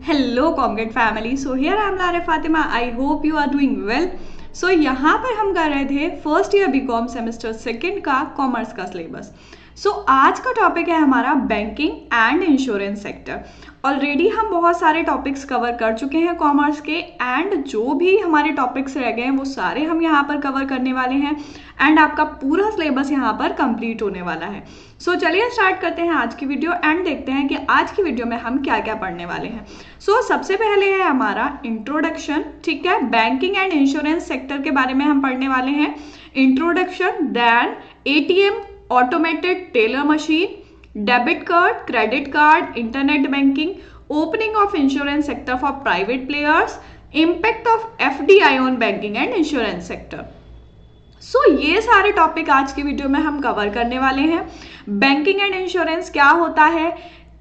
Hello Comget family. So here I am Lara Fatima. I hope you are doing well. So यहाँ पर हम कर रहे थे first year BCom semester second का कॉमर्स का सिलेबस। आज का टॉपिक है हमारा banking and insurance sector. Already हम बहुत सारे टॉपिक्स कवर कर चुके हैं कॉमर्स के, एंड जो भी हमारे टॉपिक्स रह गए हैं वो सारे हम यहाँ पर कवर करने वाले हैं, एंड आपका पूरा सिलेबस यहाँ पर कंप्लीट होने वाला है। चलिए स्टार्ट करते हैं आज की वीडियो एंड देखते हैं कि आज की वीडियो में हम क्या क्या पढ़ने वाले हैं। सबसे पहले है हमारा इंट्रोडक्शन, ठीक है। बैंकिंग एंड इंश्योरेंस सेक्टर के बारे में हम पढ़ने वाले हैं introduction, then ATM, automated teller machine, debit card, credit card, internet banking, opening of insurance sector for private players, impact of FDI on banking and insurance sector. ये सारे topic आज की वीडियो में हम कवर करने वाले हैं। बैंकिंग एंड इंश्योरेंस क्या होता है,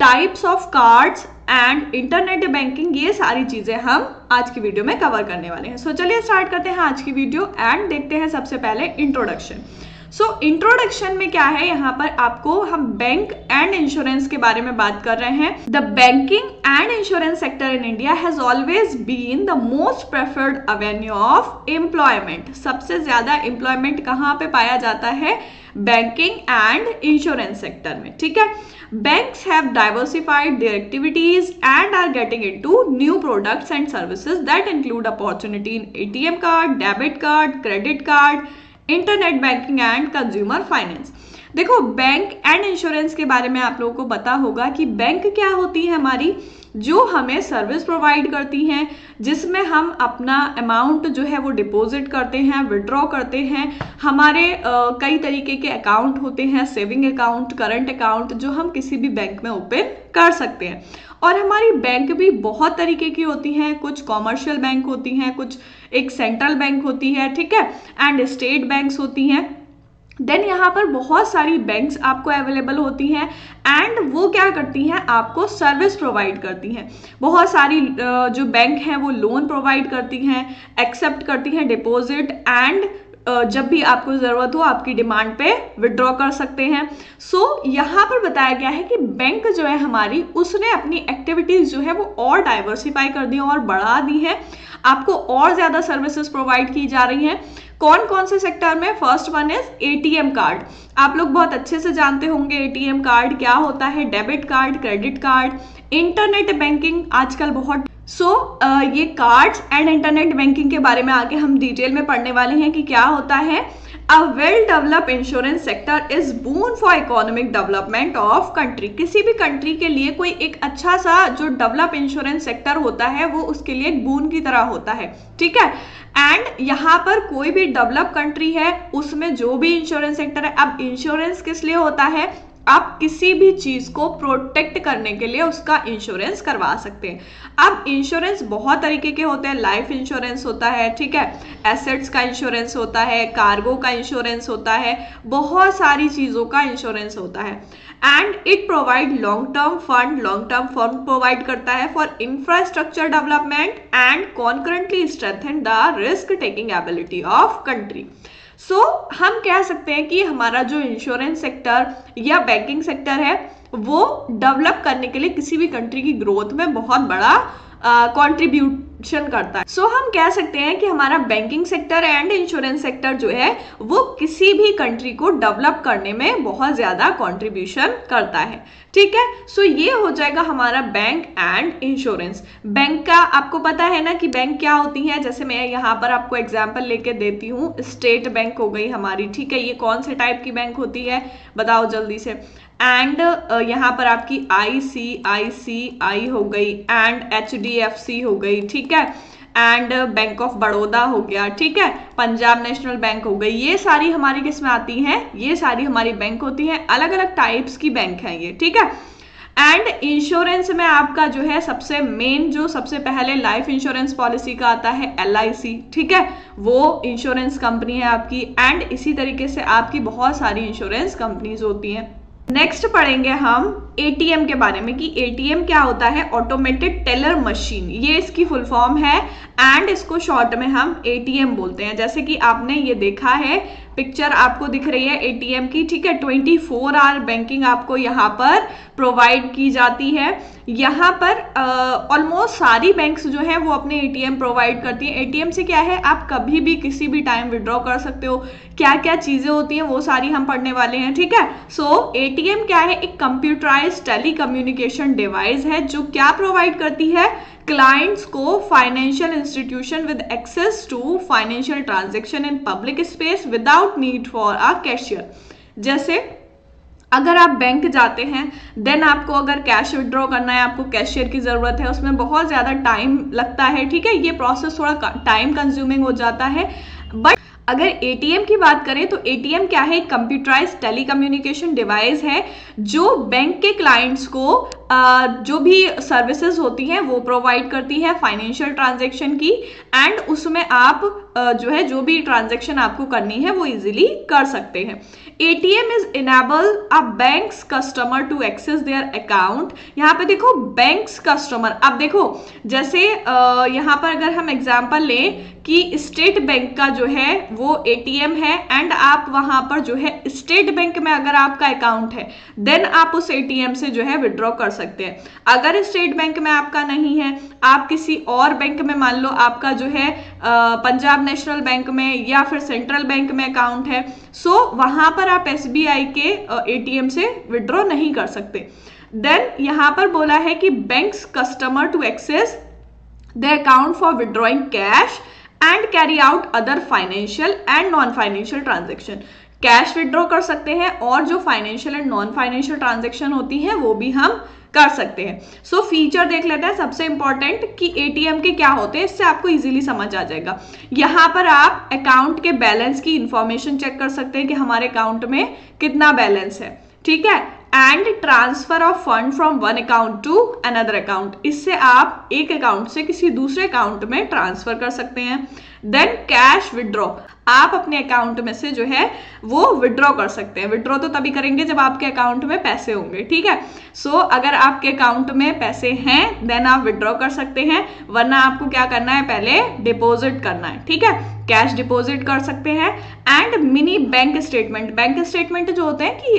types of cards and internet banking, ये सारी चीजें हम आज की वीडियो में कवर करने वाले हैं। चलिए स्टार्ट करते हैं आज की वीडियो एंड देखते हैं सबसे पहले इंट्रोडक्शन। इंट्रोडक्शन में क्या है, यहाँ पर आपको हम बैंक एंड इंश्योरेंस के बारे में बात कर रहे हैं। The banking and insurance sector in India has always been the most preferred avenue of employment. सबसे ज्यादा एम्प्लॉयमेंट कहाँ पे पाया जाता है, बैंकिंग एंड इंश्योरेंस सेक्टर में, ठीक है। Banks have diversified their activities and are getting into new products and services that include opportunity in ATM card, debit card, credit card, internet banking and consumer finance. देखो, bank and insurance के बारे में आप लोगों को पता होगा कि बैंक क्या होती है हमारी, जो हमें सर्विस प्रोवाइड करती हैं, जिसमें हम अपना अमाउंट जो है वो डिपॉजिट करते हैं, विड्रॉ करते हैं। हमारे कई तरीके के अकाउंट होते हैं, सेविंग अकाउंट, करंट अकाउंट, जो हम किसी भी बैंक में ओपन कर सकते हैं। और हमारी बैंक भी बहुत तरीके की होती हैं, कुछ कॉमर्शियल बैंक होती हैं, कुछ एक सेंट्रल बैंक होती है, ठीक है, एंड स्टेट बैंक्स होती हैं। देन यहाँ पर बहुत सारी बैंक्स आपको अवेलेबल होती हैं, एंड वो क्या करती हैं, आपको सर्विस प्रोवाइड करती हैं। बहुत सारी जो बैंक हैं वो लोन प्रोवाइड करती हैं, एक्सेप्ट करती हैं डिपॉजिट, एंड जब भी आपको जरूरत हो आपकी डिमांड पे विड्रॉ कर सकते हैं। यहाँ पर बताया गया है कि बैंक जो है हमारी, उसने अपनी एक्टिविटीज जो है वो और डाइवर्सिफाई कर दी और बढ़ा दी है, आपको और ज्यादा सर्विसेज प्रोवाइड की जा रही हैं। कौन कौन से सेक्टर में, first one is ATM card. आप लोग बहुत अच्छे से जानते होंगे एटीएम कार्ड क्या होता है, debit card, credit card, internet banking आजकल बहुत। ये कार्ड्स एंड इंटरनेट बैंकिंग के बारे में आगे हम डिटेल में पढ़ने वाले हैं कि क्या होता है। A well-developed insurance sector is boon for economic development of country। किसी भी कंट्री के लिए कोई एक अच्छा सा जो डेवलप इंश्योरेंस सेक्टर होता है वो उसके लिए एक बून की तरह होता है, ठीक है। एंड यहाँ पर कोई भी डेवलप कंट्री है उसमें जो भी इंश्योरेंस सेक्टर है, अब इंश्योरेंस किस लिए होता है, आप किसी भी चीज को प्रोटेक्ट करने के लिए उसका इंश्योरेंस करवा सकते हैं। अब इंश्योरेंस बहुत तरीके के होते हैं, लाइफ इंश्योरेंस होता है, ठीक है, एसेट्स का इंश्योरेंस होता है, कार्गो का इंश्योरेंस होता है, बहुत सारी चीजों का इंश्योरेंस होता है। And it provide long term fund provide करता है for infrastructure development and concurrently strengthen the risk taking ability of country. हम कह सकते हैं कि हमारा जो इंश्योरेंस सेक्टर या बैंकिंग सेक्टर है वो डेवलप करने के लिए किसी भी कंट्री की ग्रोथ में बहुत बड़ा कंट्रीब्यूशन करता है। हम कह सकते हैं कि हमारा banking sector and insurance sector जो है वो किसी भी कंट्री को डेवलप करने में बहुत ज्यादा कंट्रीब्यूशन करता है, ठीक है। ये हो जाएगा हमारा बैंक एंड इंश्योरेंस। बैंक का आपको पता है ना कि बैंक क्या होती है, जैसे मैं यहाँ पर आपको एग्जांपल लेके देती हूँ। स्टेट बैंक हो गई हमारी, ठीक है, ये कौन से टाइप की बैंक होती है बताओ जल्दी से। एंड यहाँ पर आपकी ICICI हो गई, एंड HDFC हो गई, ठीक है, एंड बैंक ऑफ बड़ौदा हो गया, ठीक है, पंजाब नेशनल बैंक हो गई। ये सारी हमारी किस में आती हैं, ये सारी हमारी बैंक होती हैं, अलग अलग टाइप्स की बैंक हैं ये, ठीक है। एंड इंश्योरेंस में आपका जो है सबसे मेन, जो सबसे पहले लाइफ इंश्योरेंस पॉलिसी का आता है LIC, ठीक है, वो इंश्योरेंस कंपनी है आपकी। एंड इसी तरीके से आपकी बहुत सारी इंश्योरेंस कंपनीज होती हैं। नेक्स्ट पढ़ेंगे हम एटीएम के बारे में कि एटीएम क्या होता है, ऑटोमेटेड टेलर मशीन, ये इसकी फुल फॉर्म है, एंड इसको शॉर्ट में हम एटीएम बोलते हैं। जैसे कि आपने ये देखा है पिक्चर आपको दिख रही है एटीएम की, ठीक है। 24 आवर बैंकिंग आपको यहाँ पर प्रोवाइड की जाती है। यहाँ पर ऑलमोस्ट सारी बैंक्स जो है वो अपने एटीएम प्रोवाइड करती है। एटीएम से क्या है, आप कभी भी किसी भी टाइम विड्रॉ कर सकते हो। क्या क्या चीजें होती हैं वो सारी हम पढ़ने वाले हैं, ठीक है। सो एटीएम क्या है, एक कंप्यूटराइज्ड टेली कम्युनिकेशन डिवाइस है जो क्या प्रोवाइड करती है, क्लाइंट्स को financial institution with access to financial transaction in public space without need for a cashier. जैसे अगर आप बैंक जाते हैं, देन आपको अगर कैश विड्रॉ करना है, आपको कैशियर की जरूरत है, उसमें बहुत ज्यादा टाइम लगता है, ठीक है। ये प्रोसेस थोड़ा टाइम कंज्यूमिंग हो जाता है। बट अगर एटीएम की बात करें तो एटीएम क्या है, कंप्यूटराइज्ड टेलीकम्युनिकेशन डिवाइस है जो बैंक के क्लाइंट्स को जो भी सर्विसेज होती हैं वो प्रोवाइड करती है फाइनेंशियल ट्रांजैक्शन की, एंड उसमें आप जो है जो भी ट्रांजैक्शन आपको करनी है वो इजीली कर सकते हैं। ATM is enable a banks customer to access their account. यहाँ पे देखो बैंक्स कस्टमर, अब देखो जैसे यहाँ पर अगर हम एग्जांपल लें कि स्टेट बैंक का जो है वो एटीएम है, एंड आप वहां पर जो है स्टेट बैंक में अगर आपका अकाउंट है, देन आप उस एटीएम से जो है विड्रॉ कर सकते हैं। अगर स्टेट बैंक में आपका नहीं है, आप किसी और बैंक में, मान लो आपका जो है पंजाब नेशनल बैंक में या फिर सेंट्रल बैंक में अकाउंट है, सो वहां पर आप एसबीआई के एटीएम से विड्रॉ नहीं कर सकते। देन यहां पर बोला है कि banks customer to access the account for withdrawing cash and carry out other financial and non financial transaction. Cash withdraw कर सकते हैं और जो financial and non financial transaction होती है वो भी हम कर सकते हैं। सो फीचर देख लेते हैं सबसे इंपॉर्टेंट कि एटीएम के क्या होते हैं, इससे आपको इजीली समझ आ जाएगा। यहाँ पर आप अकाउंट के बैलेंस की इंफॉर्मेशन चेक कर सकते हैं कि हमारे अकाउंट में कितना बैलेंस है, ठीक है। And transfer of fund from one account to another account, इससे आप एक अकाउंट से किसी दूसरे अकाउंट में ट्रांसफर कर सकते हैं। देन कैश विड्रॉ, आप अपने अकाउंट में से जो है वो विड्रॉ कर सकते हैं। विड्रॉ तो तभी करेंगे जब आपके अकाउंट में पैसे होंगे, ठीक है। सो अगर आपके अकाउंट में पैसे हैं देन आप विड्रॉ कर सकते हैं, वरना आपको क्या करना है, पहले डिपॉजिट करना है, ठीक है। कैश डिपॉजिट कर सकते हैं। And mini bank statement, bank statement जो होते हैं कि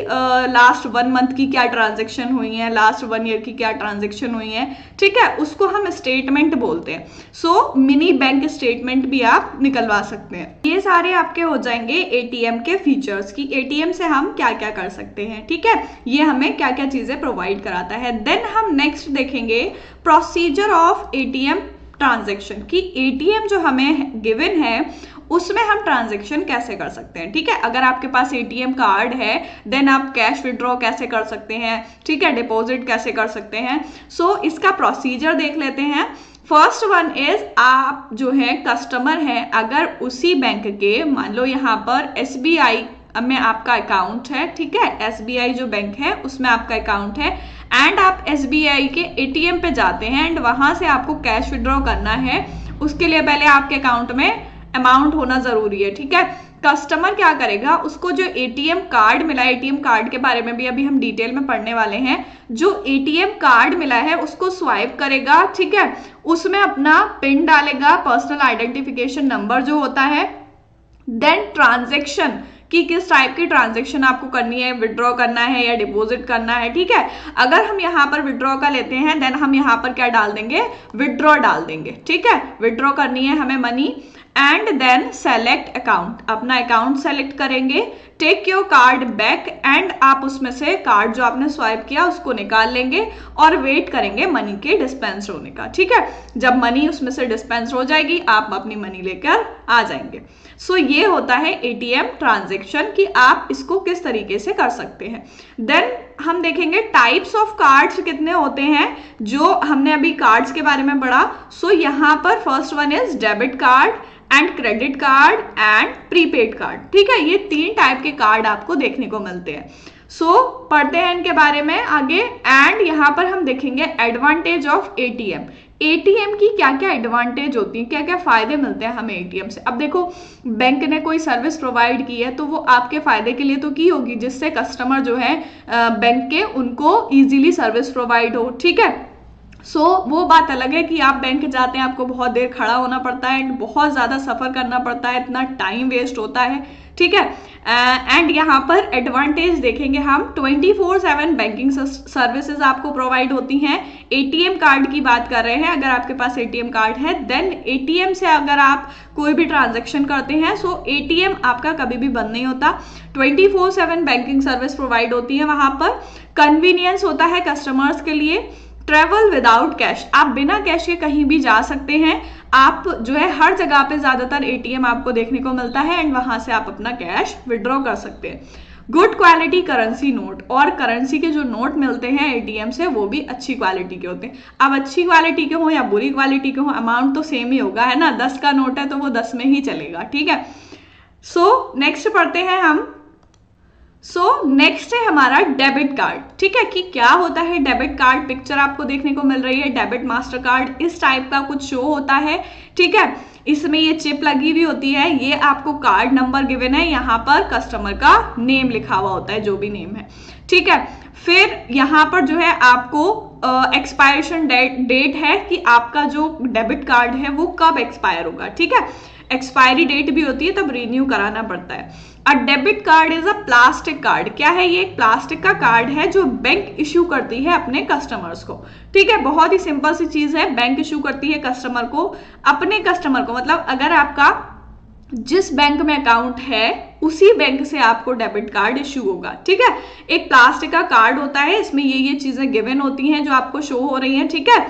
लास्ट 1 मंथ की क्या ट्रांजेक्शन हुई है, लास्ट 1 ईयर की क्या ट्रांजेक्शन हुई है, ठीक है, उसको हम स्टेटमेंट बोलते हैं। सो मिनी बैंक स्टेटमेंट भी आप निकलवा सकते हैं। ये सारे आपके हो जाएंगे एटीएम के फीचर्स की एटीएम से हम क्या क्या कर सकते हैं, ठीक है, ये हमें क्या क्या चीजें प्रोवाइड कराता है। देन हम नेक्स्ट देखेंगे प्रोसीजर ऑफ एटीएम ट्रांजैक्शन की एटीएम जो हमें गिवन है उसमें हम ट्रांजैक्शन कैसे कर सकते हैं, ठीक है। अगर आपके पास एटीएम कार्ड है देन आप कैश विड्रॉ कैसे कर सकते हैं, ठीक है, डिपॉजिट कैसे कर सकते हैं। सो इसका प्रोसीजर देख लेते हैं। फर्स्ट वन इज, आप जो है कस्टमर हैं, अगर उसी बैंक के, मान लो यहाँ पर एसबीआई में आपका अकाउंट है, ठीक है, एसबीआई जो बैंक है उसमें आपका अकाउंट है, एंड आप एसबीआई के एटीएम पे जाते हैं एंड वहां से आपको कैश विड्रॉ करना है। उसके लिए पहले आपके अकाउंट में अमाउंट होना जरूरी है, ठीक है। कस्टमर क्या करेगा, उसको जो एटीएम कार्ड मिला है, एटीएम कार्ड के बारे में भी अभी हम डिटेल में पढ़ने वाले हैं, जो एटीएम कार्ड मिला है उसको स्वाइप करेगा, ठीक है, उसमें अपना पिन डालेगा, पर्सनल आइडेंटिफिकेशन नंबर जो होता है। देन ट्रांजैक्शन कि किस टाइप की ट्रांजैक्शन आपको करनी है, विड्रॉ करना है या डिपॉजिट करना है, ठीक है। अगर हम यहाँ पर विड्रॉ का लेते हैं देन हम यहाँ पर क्या डाल देंगे, विड्रॉ डाल देंगे, ठीक है। विड्रॉ करनी है हमें money, and then select account, अपना अकाउंट सेलेक्ट करेंगे। Take your card back, and आप उसमें से कार्ड जो आपने स्वाइप किया उसको निकाल लेंगे और वेट करेंगे मनी के डिस्पेंस होने का, ठीक है। जब मनी उसमें से डिस्पेंस हो जाएगी आप अपनी मनी लेकर आ जाएंगे। सो ये होता है एटीएम ट्रांजैक्शन कि आप इसको किस तरीके से कर सकते हैं। देन हम देखेंगे टाइप्स ऑफ कार्ड्स कितने होते हैं, जो हमने अभी कार्ड्स के बारे में पढ़ा। सो यहाँ पर first one is debit card and credit card and prepaid card, ठीक है। ये 3 टाइप के कार्ड आपको देखने को मिलते हैं। सो पढ़ते हैं इनके बारे में आगे। एंड यहाँ पर हम देखेंगे एडवांटेज ऑफ एटीएम, एटीएम की क्या क्या एडवांटेज होती है, क्या क्या फायदे मिलते हैं हमें एटीएम से। अब देखो बैंक ने कोई सर्विस प्रोवाइड की है तो वो आपके फायदे के लिए तो की होगी, जिससे कस्टमर जो है बैंक के उनको इजीली सर्विस प्रोवाइड हो, ठीक है। वो बात अलग है कि आप बैंक जाते हैं, आपको बहुत देर खड़ा होना पड़ता है एंड बहुत ज़्यादा सफ़र करना पड़ता है, इतना टाइम वेस्ट होता है, ठीक है। एंड यहाँ पर एडवांटेज देखेंगे हम, 24/7 बैंकिंग सर्विसेज आपको प्रोवाइड होती हैं। एटीएम कार्ड की बात कर रहे हैं, अगर आपके पास एटीएम कार्ड है देन एटीएम से अगर आप कोई भी ट्रांजेक्शन करते हैं सो एटीएम आपका कभी भी बंद नहीं होता। 24/7 बैंकिंग सर्विस प्रोवाइड होती है वहाँ पर। कन्वीनियंस होता है कस्टमर्स के लिए। ट्रेवल विदाउट कैश, आप बिना कैश के कहीं भी जा सकते हैं। आप जो है हर जगह पे ज्यादातर एटीएम आपको देखने को मिलता है एंड वहां से आप अपना कैश विड्रॉ कर सकते हैं। गुड क्वालिटी करेंसी नोट, और करेंसी के जो नोट मिलते हैं एटीएम से वो भी अच्छी क्वालिटी के होते हैं। अब अच्छी क्वालिटी के हो या बुरी क्वालिटी के हो, अमाउंट तो सेम ही होगा, है ना। 10 का नोट है तो वो 10 में ही चलेगा, ठीक है। नेक्स्ट पढ़ते हैं हम। नेक्स्ट है हमारा डेबिट कार्ड, ठीक है। कि क्या होता है डेबिट कार्ड, पिक्चर आपको देखने को मिल रही है। डेबिट मास्टर कार्ड इस टाइप का कुछ शो होता है, ठीक है। इसमें ये चिप लगी हुई होती है, ये आपको कार्ड नंबर गिवन है, यहाँ पर कस्टमर का नेम लिखा हुआ होता है, जो भी नेम है, ठीक है। फिर यहाँ पर जो है आपको एक्सपायरेशन डेट है कि आपका जो डेबिट कार्ड है वो कब एक्सपायर होगा, ठीक है। एक्सपायरी डेट भी होती है, तब रिन्यू कराना पड़ता है। A debit card is a plastic card, क्या है ये, एक प्लास्टिक का कार्ड है जो बैंक इश्यू करती है अपने कस्टमर्स को, ठीक है। बहुत ही सिंपल सी चीज है, बैंक इश्यू करती है कस्टमर को, अपने कस्टमर को, मतलब अगर आपका जिस बैंक में अकाउंट है उसी बैंक से आपको डेबिट कार्ड इश्यू होगा, ठीक है। एक प्लास्टिक का कार्ड होता है, इसमें ये चीजें गिवन होती हैं जो आपको शो हो रही हैं, ठीक है।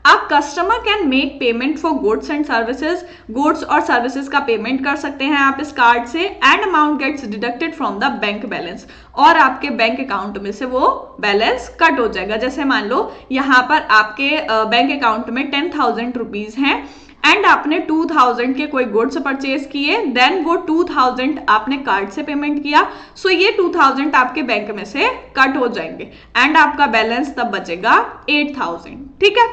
अब customer can make payment for goods and services, goods और सर्विसेज का पेमेंट कर सकते हैं आप इस कार्ड से। And amount gets deducted from the bank balance, और आपके बैंक अकाउंट में से वो बैलेंस कट हो जाएगा। जैसे मान लो यहाँ पर आपके बैंक अकाउंट में 10,000 रुपीज हैं एंड आपने 2,000 के कोई गुड्स परचेज किए, देन वो 2,000 आपने कार्ड से पेमेंट किया, सो ये 2,000 आपके बैंक में से कट हो जाएंगे एंड आपका बैलेंस तब बचेगा 8,000, ठीक है।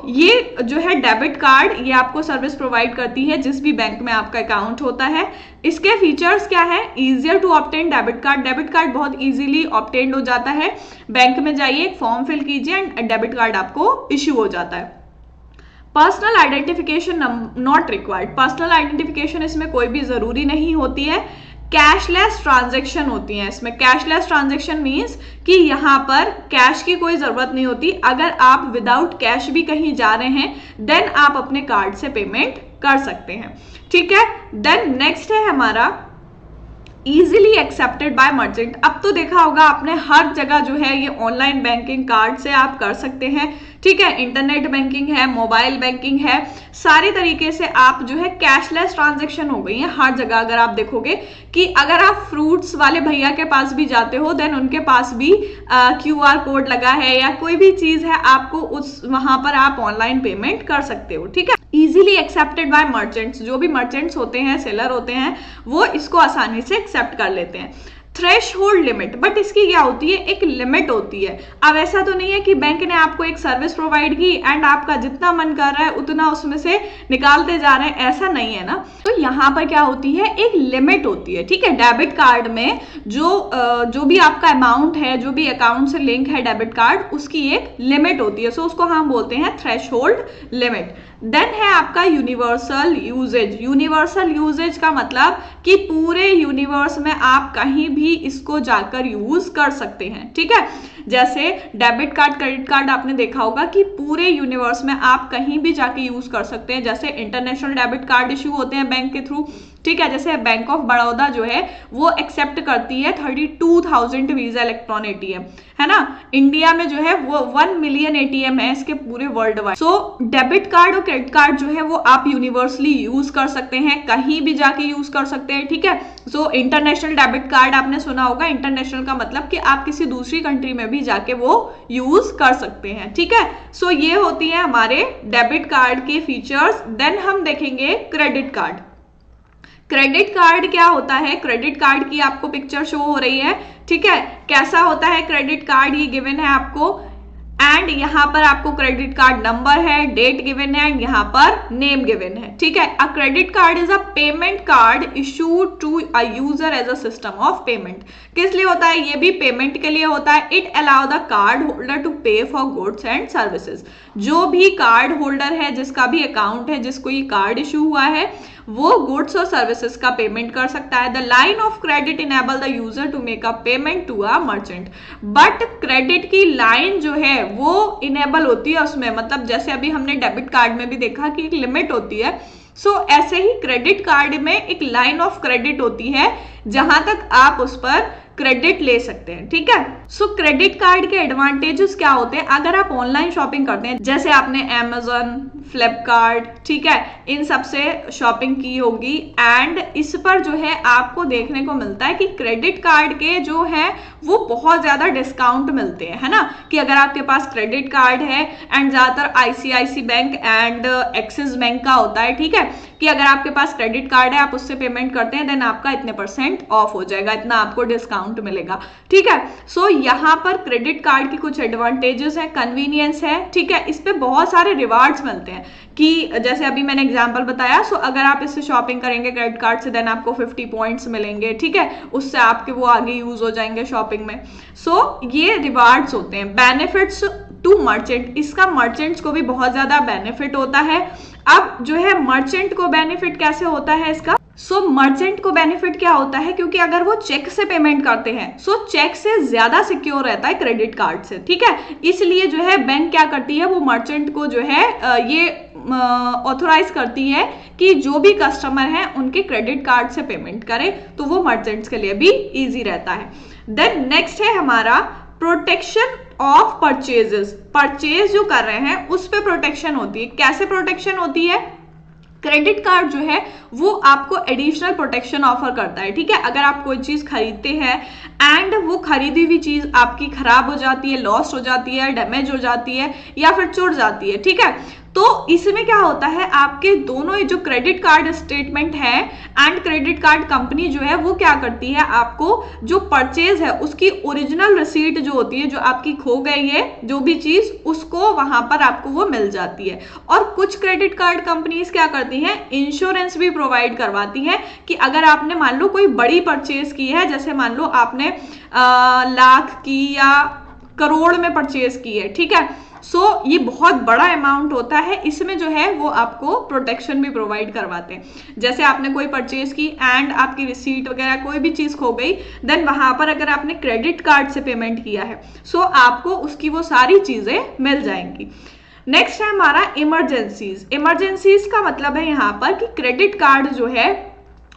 ये जो है डेबिट कार्ड, ये आपको सर्विस प्रोवाइड करती है जिस भी बैंक में आपका अकाउंट होता है। इसके फीचर्स क्या है, easier to obtain debit card, debit card बहुत इजीली ऑब्टेन हो जाता है। बैंक में जाइए, एक फॉर्म फिल कीजिए एंड डेबिट कार्ड आपको इश्यू हो जाता है। Personal identification not required, personal identification इसमें कोई भी जरूरी नहीं होती है। कैशलेस ट्रांजैक्शन होती हैं इसमें। कैशलेस ट्रांजैक्शन मीन्स कि यहाँ पर कैश की कोई जरूरत नहीं होती। अगर आप विदाउट कैश भी कहीं जा रहे हैं देन आप अपने कार्ड से पेमेंट कर सकते हैं, ठीक है। देन नेक्स्ट है हमारा इजीली एक्सेप्टेड बाय मर्चेंट। अब तो देखा होगा आपने हर जगह जो है ये ऑनलाइन बैंकिंग कार्ड से आप कर सकते हैं, ठीक है। इंटरनेट बैंकिंग है, मोबाइल बैंकिंग है, सारे तरीके से आप जो है कैशलेस ट्रांजैक्शन हो गई है हर जगह। अगर आप देखोगे कि अगर आप फ्रूट्स वाले भैया के पास भी जाते हो देन उनके पास भी QR कोड लगा है या कोई भी चीज है, आपको उस वहां पर आप ऑनलाइन पेमेंट कर सकते हो, ठीक है। इजीली एक्सेप्टेड बाय मर्चेंट्स, जो भी मर्चेंट्स होते हैं, सेलर होते हैं, वो इसको आसानी से एक्सेप्ट कर लेते हैं। थ्रेश होल्ड लिमिट, बट इसकी क्या होती है, एक लिमिट होती है। अब ऐसा तो नहीं है कि बैंक ने आपको एक सर्विस प्रोवाइड की एंड आपका जितना मन कर रहा है उतना उसमें से निकालते जा रहे हैं, ऐसा नहीं है ना। तो यहाँ पर क्या होती है, एक लिमिट होती है, ठीक है। डेबिट कार्ड में जो भी आपका अमाउंट है, जो भी अकाउंट से लिंक है डेबिट कार्ड, उसकी एक लिमिट होती है। उसको हम बोलते हैं थ्रेश होल्ड लिमिट। देन है आपका यूनिवर्सल यूजेज। यूनिवर्सल यूजेज का मतलब कि पूरे यूनिवर्स में आप कहीं भी इसको जाकर यूज कर सकते हैं, ठीक है। जैसे डेबिट कार्ड, क्रेडिट कार्ड आपने देखा होगा कि पूरे यूनिवर्स में आप कहीं भी जाके यूज कर सकते हैं। जैसे इंटरनेशनल डेबिट कार्ड इश्यू होते हैं बैंक के थ्रू, ठीक है। जैसे बैंक ऑफ बड़ौदा जो है वो एक्सेप्ट करती है 32,000 वीजा इलेक्ट्रॉन ATM, है ना। इंडिया में जो है वो 1 मिलियन ATM है इसके पूरे वर्ल्ड वाइड। डेबिट कार्ड और क्रेडिट कार्ड जो है वो आप यूनिवर्सली यूज कर सकते हैं, कहीं भी जाके यूज कर सकते हैं, ठीक है। इंटरनेशनल डेबिट कार्ड आपने सुना होगा, इंटरनेशनल का मतलब कि आप किसी दूसरी कंट्री में भी जाके वो यूज कर सकते हैं, ठीक है। ये होती है हमारे डेबिट कार्ड के फीचर्स। देन हम देखेंगे क्रेडिट कार्ड। क्रेडिट कार्ड क्या होता है, क्रेडिट कार्ड की आपको पिक्चर शो हो रही है, ठीक है। कैसा होता है क्रेडिट कार्ड, ये गिवन है आपको। एंड यहाँ पर आपको क्रेडिट कार्ड नंबर है, डेट गिवन है एंड यहाँ पर नेम गिवन है, ठीक है। A credit card is a payment card issued to a user as a system of payment. किस लिए होता है? ये भी पेमेंट के लिए होता है। It allow the card holder to pay for goods and services. जो भी कार्ड होल्डर है, जिसका भी अकाउंट है, जिसको ये कार्ड इशू हुआ है, वो गुड्स और सर्विसेज का पेमेंट कर सकता है। The line of credit enable the user to make a payment to a merchant. But credit की लाइन जो है वो इनेबल होती है उसमें, मतलब जैसे अभी हमने डेबिट कार्ड में भी देखा कि एक लिमिट होती है, सो ऐसे ही क्रेडिट कार्ड में एक लाइन ऑफ क्रेडिट होती है जहां तक आप उस पर क्रेडिट ले सकते हैं, ठीक है। सो क्रेडिट कार्ड के एडवांटेजेस क्या होते हैं? अगर आप ऑनलाइन शॉपिंग करते हैं, जैसे आपने Amazon, फ्लिपकार्ट, ठीक है, इन सब से शॉपिंग की होगी एंड इस पर जो है आपको देखने को मिलता है कि क्रेडिट कार्ड के जो है वो बहुत ज्यादा डिस्काउंट मिलते हैं, है ना। कि अगर आपके पास क्रेडिट कार्ड है एंड ज्यादातर ICICI bank and axis bank का होता है, ठीक है, कि अगर आपके पास क्रेडिट कार्ड है, आप उससे पेमेंट करते हैं, देन आपका इतने % ऑफ हो जाएगा, इतना आपको डिस्काउंट मिलेगा, ठीक है। सो यहाँ पर क्रेडिट कार्ड की कुछ एडवांटेजेस है, कन्वीनियंस है, ठीक है। इस पे बहुत सारे रिवार्ड्स मिलते हैं कि जैसे अभी मैंने एग्जांपल बताया, सो अगर आप इससे शॉपिंग करेंगे क्रेडिट कार्ड से, देन आपको 50 पॉइंट्स मिलेंगे, ठीक है, उससे आपके वो आगे यूज हो जाएंगे शॉपिंग में। सो ये रिवार्ड्स होते हैं। बेनिफिट्स टू मर्चेंट, इसका मर्चेंट्स को भी बहुत ज्यादा बेनिफिट होता है। अब जो है मर्चेंट को बेनिफिट कैसे होता है इसका? सो मर्चेंट को बेनिफिट क्या होता है, क्योंकि अगर वो चेक से पेमेंट करते हैं, सो चेक से ज्यादा सिक्योर रहता है क्रेडिट कार्ड से, ठीक है। इसलिए जो है बैंक क्या करती है, वो मर्चेंट को जो है ये ऑथोराइज करती है कि जो भी कस्टमर है उनके क्रेडिट कार्ड से पेमेंट करे, तो वो मर्चेंट्स के लिए भी इजी रहता है। देन नेक्स्ट है हमारा प्रोटेक्शन ऑफ परचेजेस। परचेज जो कर रहे हैं उस पे प्रोटेक्शन होती है। कैसे प्रोटेक्शन होती है? क्रेडिट कार्ड जो है वो आपको एडिशनल प्रोटेक्शन ऑफर करता है, ठीक है। अगर आप कोई चीज खरीदते हैं एंड वो खरीदी हुई चीज आपकी खराब हो जाती है, लॉस्ट हो जाती है, डैमेज हो जाती है या फिर चुर जाती है, ठीक है, तो इसमें क्या होता है, आपके दोनों जो क्रेडिट कार्ड स्टेटमेंट है एंड क्रेडिट कार्ड कंपनी जो है वो क्या करती है, आपको जो परचेज है उसकी ओरिजिनल रिसीट जो होती है, जो आपकी खो गई है जो भी चीज, उसको वहां पर आपको वो मिल जाती है। और कुछ क्रेडिट कार्ड कंपनीज क्या करती हैं, इंश्योरेंस भी प्रोवाइड करवाती हैं कि अगर आपने मान लो कोई बड़ी परचेज की है, जैसे मान लो आपने लाख की या करोड़ में परचेज की है, ठीक है, सो ये बहुत बड़ा अमाउंट होता है, इसमें जो है वो आपको प्रोटेक्शन भी प्रोवाइड करवाते हैं। जैसे आपने कोई परचेज की एंड आपकी रिसीट वगैरह कोई भी चीज खो गई, देन वहां पर अगर आपने क्रेडिट कार्ड से पेमेंट किया है, सो आपको उसकी वो सारी चीजें मिल जाएंगी। नेक्स्ट है हमारा इमरजेंसीज। इमरजेंसीज का मतलब है यहाँ पर कि क्रेडिट कार्ड जो है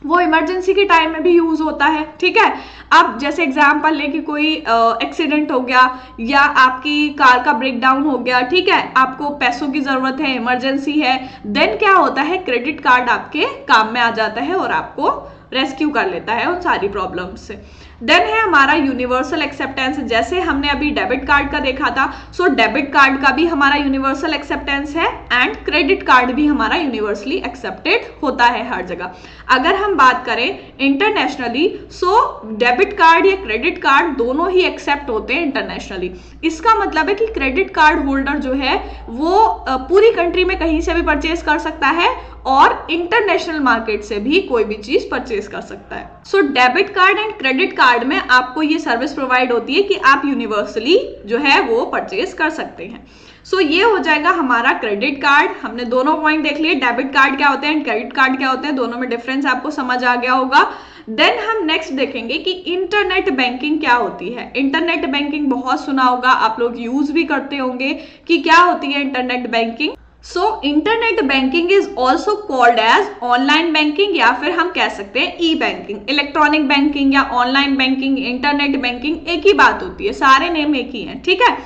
वो इमरजेंसी के टाइम में भी यूज होता है, ठीक है। अब जैसे एग्जांपल ले कि कोई एक्सीडेंट हो गया या आपकी कार का ब्रेकडाउन हो गया, ठीक है, आपको पैसों की जरूरत है, इमरजेंसी है, देन क्या होता है, क्रेडिट कार्ड आपके काम में आ जाता है और आपको रेस्क्यू कर लेता है उन सारी प्रॉब्लम से। देन है हमारा यूनिवर्सल एक्सेप्टेंस। जैसे हमने अभी डेबिट कार्ड का देखा था, सो डेबिट कार्ड का भी हमारा यूनिवर्सल एक्सेप्टेंस है एंड क्रेडिट कार्ड भी हमारा यूनिवर्सली एक्सेप्टेड होता है हर जगह। अगर हम बात करें इंटरनेशनली, सो डेबिट कार्ड या क्रेडिट कार्ड दोनों ही एक्सेप्ट होते हैं इंटरनेशनली। इसका मतलब है कि क्रेडिट कार्ड होल्डर जो है वो पूरी कंट्री में कहीं से भी परचेज कर सकता है और इंटरनेशनल मार्केट से भी कोई भी चीज परचेज कर सकता है। So debit card and credit card में आपको ये सर्विस प्रोवाइड होती है कि आप यूनिवर्सली जो है वो परचेज कर सकते हैं। सो ये हो जाएगा हमारा क्रेडिट कार्ड। हमने दोनों पॉइंट देख लिए, डेबिट कार्ड क्या होते हैं एंड क्रेडिट कार्ड क्या होते हैं, दोनों में डिफरेंस आपको समझ आ गया होगा। देन हम नेक्स्ट देखेंगे कि इंटरनेट बैंकिंग क्या होती है। इंटरनेट बैंकिंग बहुत सुना होगा, आप लोग यूज भी करते होंगे कि क्या होती है internet banking. So internet banking is also called as online banking या फिर हम कह सकते हैं ई बैंकिंग। इलेक्ट्रॉनिक बैंकिंग या ऑनलाइन बैंकिंग, इंटरनेट बैंकिंग एक ही बात होती है, सारे नेम एक ही हैं, ठीक है।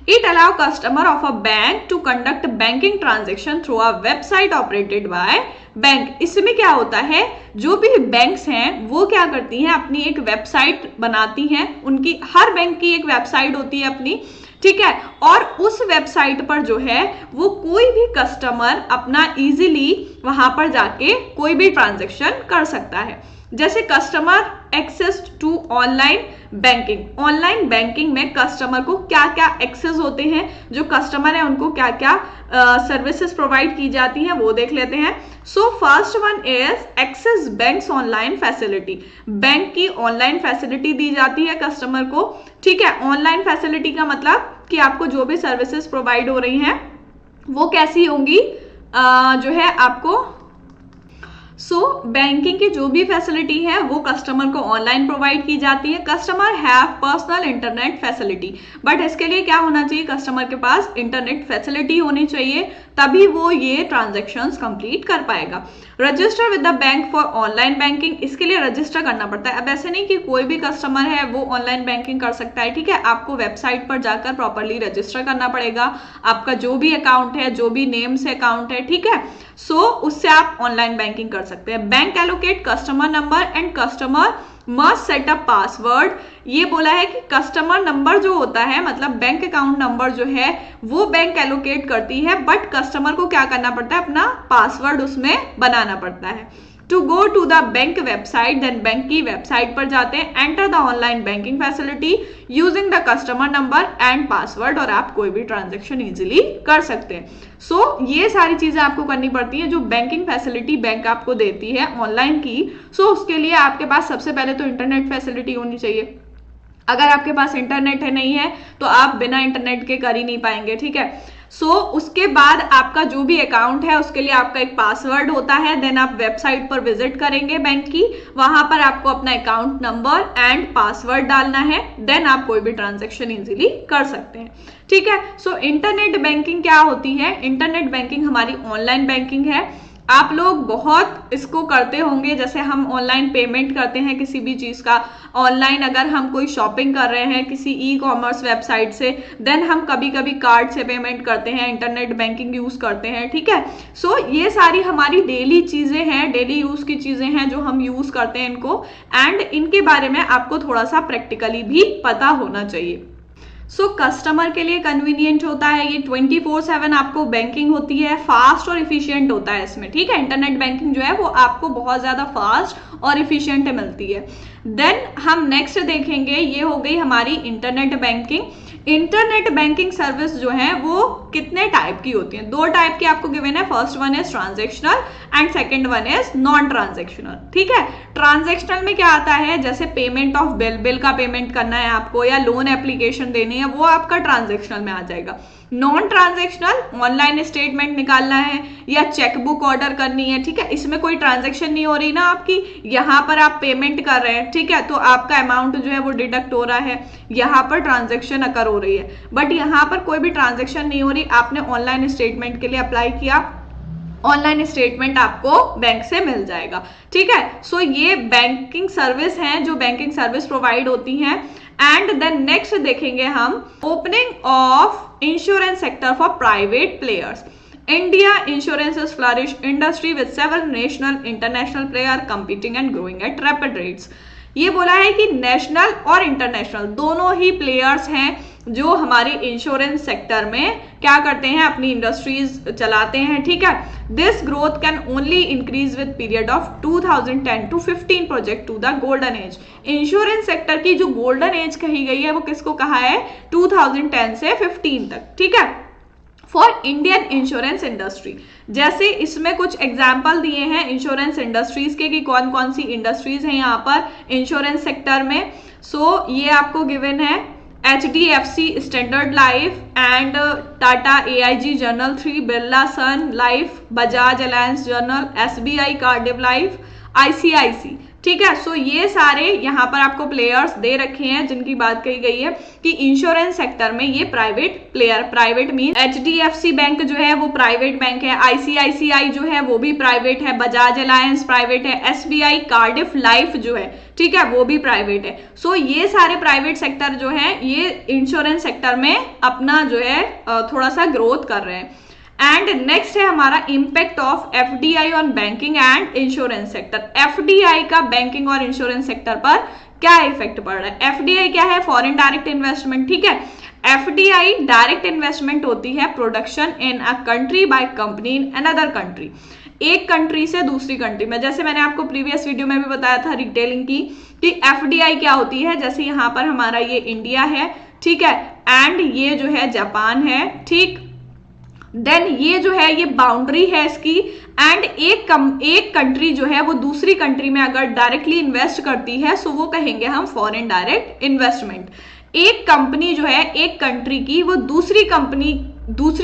It allow customer of a bank to conduct banking transaction through a website operated by bank. इसमें क्या होता है, जो भी बैंक्स हैं वो क्या करती हैं, अपनी एक वेबसाइट बनाती हैं, उनकी हर बैंक की एक वेबसाइट होती है अपनी, ठीक है, और उस वेबसाइट पर जो है वो कोई भी कस्टमर अपना इजीली वहां पर जाके कोई भी ट्रांजेक्शन कर सकता है। जैसे customer access to online banking. Online banking में कस्टमर को क्या क्या एक्सेस होते हैं, जो कस्टमर है उनको क्या क्या सर्विसेज प्रोवाइड की जाती हैं वो देख लेते हैं। So first one is access banks online facility. Bank की ऑनलाइन फैसिलिटी दी जाती है कस्टमर को, ठीक है। ऑनलाइन फैसिलिटी का मतलब कि आपको जो भी सर्विसेज प्रोवाइड हो रही हैं वो कैसी होंगी, जो है आपको बैंकिंग की जो भी फैसिलिटी है वो कस्टमर को ऑनलाइन प्रोवाइड की जाती है। Customer have personal internet facility, but इसके लिए क्या होना चाहिए, कस्टमर के पास इंटरनेट फैसिलिटी होनी चाहिए, तभी वो ये ट्रांजैक्शंस कंप्लीट कर पाएगा। Register with the bank for online banking, इसके लिए रजिस्टर करना पड़ता है। अब ऐसे नहीं कि कोई भी कस्टमर है वो ऑनलाइन बैंकिंग कर सकता है, ठीक है। आपको वेबसाइट पर जाकर प्रॉपरली रजिस्टर करना पड़ेगा, आपका जो भी अकाउंट है, जो भी नेम से अकाउंट है, ठीक है। उससे आप ऑनलाइन बैंकिंग कर सकते हैं। Bank allocate customer number and customer must set up password. ये बोला है कि कस्टमर नंबर जो होता है, मतलब बैंक अकाउंट नंबर जो है वो बैंक एलोकेट करती है, बट कस्टमर को क्या करना पड़ता है, अपना पासवर्ड उसमें बनाना पड़ता है। To go to the bank website, then bank की वेबसाइट पर जाते हैं, enter the online banking facility using the customer number and password, और आप कोई भी ट्रांजेक्शन इजीली कर सकते हैं। ये सारी चीजें आपको करनी पड़ती हैं जो बैंकिंग फैसिलिटी बैंक आपको देती है ऑनलाइन की। उसके लिए आपके पास सबसे पहले तो इंटरनेट फैसिलिटी होनी चाहिए। अगर आपके पास इंटरनेट है नहीं है तो आप बिना इंटरनेट के कर ही नहीं पाएंगे, ठीक है। उसके बाद आपका जो भी अकाउंट है उसके लिए आपका एक पासवर्ड होता है। देन आप वेबसाइट पर विजिट करेंगे बैंक की, वहां पर आपको अपना अकाउंट नंबर एंड पासवर्ड डालना है, देन आप कोई भी ट्रांजैक्शन इजीली कर सकते हैं, ठीक है। इंटरनेट बैंकिंग क्या होती है, इंटरनेट बैंकिंग हमारी ऑनलाइन बैंकिंग है। आप लोग बहुत इसको करते होंगे, जैसे हम ऑनलाइन पेमेंट करते हैं किसी भी चीज का, ऑनलाइन अगर हम कोई शॉपिंग कर रहे हैं किसी ई कॉमर्स वेबसाइट से, देन हम कभी कभी कार्ड से पेमेंट करते हैं, इंटरनेट बैंकिंग यूज करते हैं, ठीक है। ये सारी हमारी डेली चीजें हैं, डेली यूज की चीजें हैं जो हम यूज करते हैं इनको, एंड इनके बारे में आपको थोड़ा सा प्रैक्टिकली भी पता होना चाहिए। कस्टमर के लिए कन्वीनियंट होता है ये, 24/7 आपको बैंकिंग होती है, फास्ट और इफिशियंट होता है इसमें, ठीक है। इंटरनेट बैंकिंग जो है वो आपको बहुत ज्यादा फास्ट और इफिशियंट मिलती है। देन हम नेक्स्ट देखेंगे, ये हो गई हमारी internet banking. Internet banking service जो है वो कितने टाइप की होती है, 2 टाइप की आपको गिवन है। First one is transactional and second one is non transactional, ठीक है। ट्रांजेक्शनल में क्या आता है, जैसे पेमेंट ऑफ बिल का पेमेंट करना है आपको, या लोन एप्लीकेशन देनी है, वो आपका ट्रांजेक्शनल में आ जाएगा। नॉन ट्रांजेक्शनल ऑनलाइन स्टेटमेंट निकालना है या चेकबुक ऑर्डर करनी है, ठीक है। इसमें कोई ट्रांजेक्शन नहीं हो रही ना आपकी, यहाँ पर आप पेमेंट कर रहे हैं, ठीक है, तो आपका अमाउंट जो है वो डिडक्ट हो रहा है, यहाँ पर ट्रांजेक्शन अकर हो रही है, बट यहाँ पर कोई भी ट्रांजेक्शन नहीं हो रही। आपने ऑनलाइन स्टेटमेंट के लिए अप्लाई किया, ऑनलाइन स्टेटमेंट आपको बैंक से मिल जाएगा, ठीक है। ये बैंकिंग सर्विस हैं जो बैंकिंग सर्विस प्रोवाइड होती हैं। एंड देन नेक्स्ट देखेंगे हम, opening of insurance sector for private players. India insurance has flourished industry with several national international player competing and growing at rapid rates। ये बोला है कि नेशनल और इंटरनेशनल दोनों ही प्लेयर्स हैं जो हमारे इंश्योरेंस सेक्टर में क्या करते हैं, अपनी इंडस्ट्रीज चलाते हैं, ठीक है। This growth can only increase with period of 2010 to 15 project to the golden age. Insurance sector की जो गोल्डन एज कही गई है वो किसको कहा है, 2010 से 15 तक, ठीक है, फॉर इंडियन इंश्योरेंस इंडस्ट्री। जैसे इसमें कुछ एग्जाम्पल दिए हैं इंश्योरेंस इंडस्ट्रीज के कि कौन कौन सी इंडस्ट्रीज हैं यहाँ पर इंश्योरेंस सेक्टर में। ये आपको गिवन है HDFC Standard Life and Tata AIG General 3, Birla Sun Life, Bajaj Allianz General, SBI Cardiff Life, ICICI, ठीक है। ये सारे यहाँ पर आपको प्लेयर्स दे रखे हैं जिनकी बात कही गई है कि इंश्योरेंस सेक्टर में ये private player, private mean HDFC bank जो है वो प्राइवेट बैंक है, ICICI जो है वो भी प्राइवेट है, बजाज अलायंस प्राइवेट है, SBI कार्डिफ लाइफ जो है, ठीक है, वो भी प्राइवेट है। ये सारे प्राइवेट सेक्टर जो है ये इंश्योरेंस सेक्टर में अपना जो है थोड़ा सा ग्रोथ कर रहे हैं। एंड नेक्स्ट है हमारा impact of FDI on banking and insurance sector. FDI का बैंकिंग और इंश्योरेंस सेक्टर पर क्या इफेक्ट पड़ रहा है। FDI क्या है, फॉरेन डायरेक्ट इन्वेस्टमेंट, ठीक है। FDI डायरेक्ट इन्वेस्टमेंट होती है production in a country by company in another country, एक कंट्री से दूसरी कंट्री में। जैसे मैंने आपको प्रीवियस वीडियो में भी बताया था रिटेलिंग की कि एफडीआई क्या होती है। जैसे यहाँ पर हमारा ये इंडिया है, ठीक है, एंड ये जो है जापान है, ठीक। देन ये जो है ये बाउंड्री है इसकी, एंड एक कंट्री जो है वो दूसरी कंट्री में अगर डायरेक्टली इन्वेस्ट करती है सो वो कहेंगे हम फॉरेन डायरेक्ट इन्वेस्टमेंट। एक कंपनी जो है एक कंट्री की वो दूसरी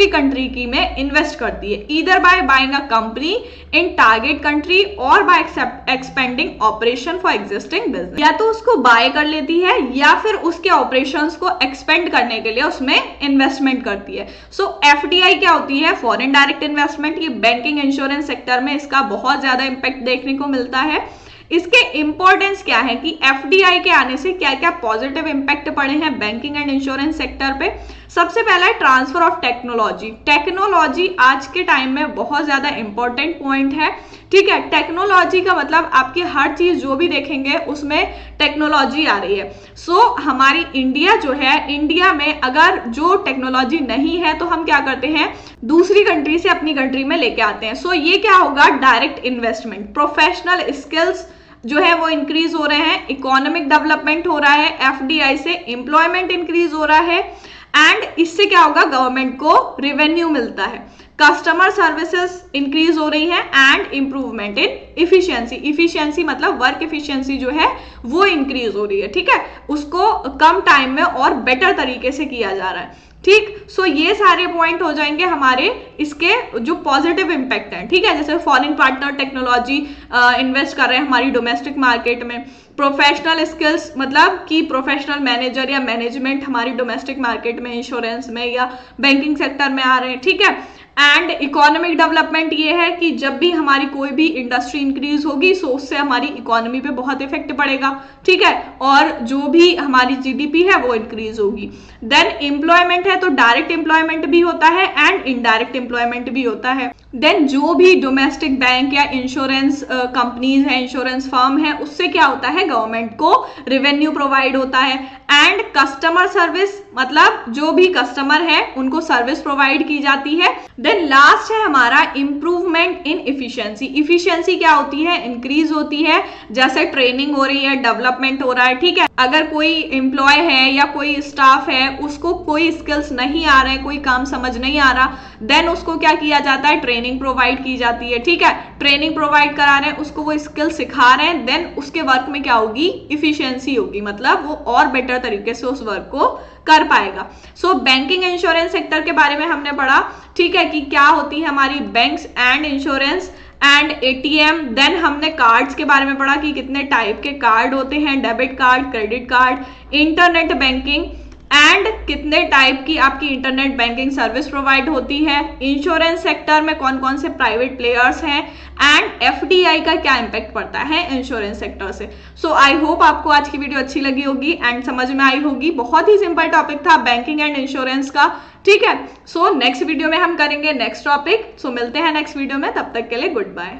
कंट्री की में इन्वेस्ट करती है, either by buying a company in target country और by expanding operation for existing business. या तो उसको बाय कर लेती है या फिर उसके ऑपरेशंस को एक्सपेंड करने के लिए उसमें इन्वेस्टमेंट करती है। सो एफडीआई क्या होती है, फॉरेन डायरेक्ट इन्वेस्टमेंट। ये बैंकिंग इंश्योरेंस सेक्टर में इसका बहुत ज्यादा इंपैक्ट देखने को मिलता है। इसके इंपॉर्टेंस क्या है कि एफडीआई के आने से क्या क्या पॉजिटिव इंपैक्ट पड़े हैं बैंकिंग एंड इंश्योरेंस सेक्टर पे। सबसे पहला है ट्रांसफर ऑफ टेक्नोलॉजी। टेक्नोलॉजी आज के टाइम में बहुत ज्यादा इंपॉर्टेंट पॉइंट है, ठीक है। टेक्नोलॉजी का मतलब आपकी हर चीज जो भी देखेंगे उसमें टेक्नोलॉजी आ रही है। सो हमारी इंडिया जो है, इंडिया में अगर जो टेक्नोलॉजी नहीं है तो हम क्या करते हैं, दूसरी कंट्री से अपनी कंट्री में लेके आते हैं। सो ये क्या होगा, डायरेक्ट इन्वेस्टमेंट। प्रोफेशनल स्किल्स जो है वो इंक्रीज हो रहे हैं, इकोनॉमिक डेवलपमेंट हो रहा है, एफडीआई से एम्प्लॉयमेंट इंक्रीज हो रहा है, एंड इससे क्या होगा, गवर्नमेंट को रेवेन्यू मिलता है, कस्टमर सर्विसेज इंक्रीज हो रही है, and improvement in efficiency. Efficiency मतलब वर्क इफिशियंसी जो है वो इंक्रीज हो रही है, ठीक है, उसको कम टाइम में और बेटर तरीके से किया जा रहा है, ठीक। सो ये सारे पॉइंट हो जाएंगे हमारे इसके जो पॉजिटिव इंपैक्ट हैं, ठीक है। जैसे फॉरेन पार्टनर टेक्नोलॉजी इन्वेस्ट कर रहे हैं हमारी डोमेस्टिक मार्केट में। प्रोफेशनल स्किल्स मतलब कि प्रोफेशनल मैनेजर या मैनेजमेंट हमारी डोमेस्टिक मार्केट में, इंश्योरेंस में या बैंकिंग सेक्टर में आ रहे हैं, ठीक है। एंड इकोनॉमिक डेवलपमेंट ये है कि जब भी हमारी कोई भी इंडस्ट्री इंक्रीज होगी सो उससे हमारी इकोनॉमी पे बहुत इफेक्ट पड़ेगा, ठीक है, और जो भी हमारी जीडीपी है वो इंक्रीज होगी। देन एम्प्लॉयमेंट है तो डायरेक्ट एम्प्लॉयमेंट भी होता है एंड इनडायरेक्ट एम्प्लॉयमेंट भी होता है। देन जो भी डोमेस्टिक बैंक या इंश्योरेंस कंपनीज है, इंश्योरेंस फर्म है, उससे क्या होता है, गवर्नमेंट को रेवेन्यू प्रोवाइड होता है। एंड कस्टमर सर्विस मतलब जो भी कस्टमर है उनको सर्विस प्रोवाइड की जाती है। देन लास्ट है हमारा इंप्रूवमेंट इन इफिशियंसी। इफिशियंसी क्या होती है, इंक्रीज होती है, जैसे ट्रेनिंग हो रही है, डेवलपमेंट हो रहा है, ठीक है। अगर कोई एम्प्लॉय है या कोई स्टाफ है उसको कोई स्किल्स नहीं आ रहे, कोई काम समझ नहीं आ रहा, देन उसको क्या किया जाता है, ट्रेनिंग प्रोवाइड की जाती है, ठीक है। ट्रेनिंग प्रोवाइड करा रहे हैं, उसको वो स्किल सिखा रहे हैं, देन उसके वर्क में क्या होगी, इफिशियंसी होगी, मतलब वो और बेटर तरीके से उस वर्क को कर पाएगा। सो बैंकिंग इंश्योरेंस सेक्टर के बारे में हमने पढ़ा, ठीक है, कि क्या होती है हमारी banks and insurance and ATM. Then हमने कार्ड्स के बारे में पढ़ा कि कितने टाइप के कार्ड होते हैं, debit card, credit card, internet banking, and कितने टाइप की आपकी इंटरनेट बैंकिंग सर्विस प्रोवाइड होती है। इंश्योरेंस सेक्टर में कौन कौन से प्राइवेट प्लेयर्स हैं, एंड एफडीआई का क्या इंपैक्ट पड़ता है इंश्योरेंस सेक्टर से। सो आई होप आपको आज की वीडियो अच्छी लगी होगी एंड समझ में आई होगी। बहुत ही सिंपल टॉपिक था बैंकिंग एंड इंश्योरेंस का, ठीक है। सो नेक्स्ट वीडियो में हम करेंगे नेक्स्ट टॉपिक। सो मिलते हैं नेक्स्ट वीडियो में, तब तक के लिए गुड बाय।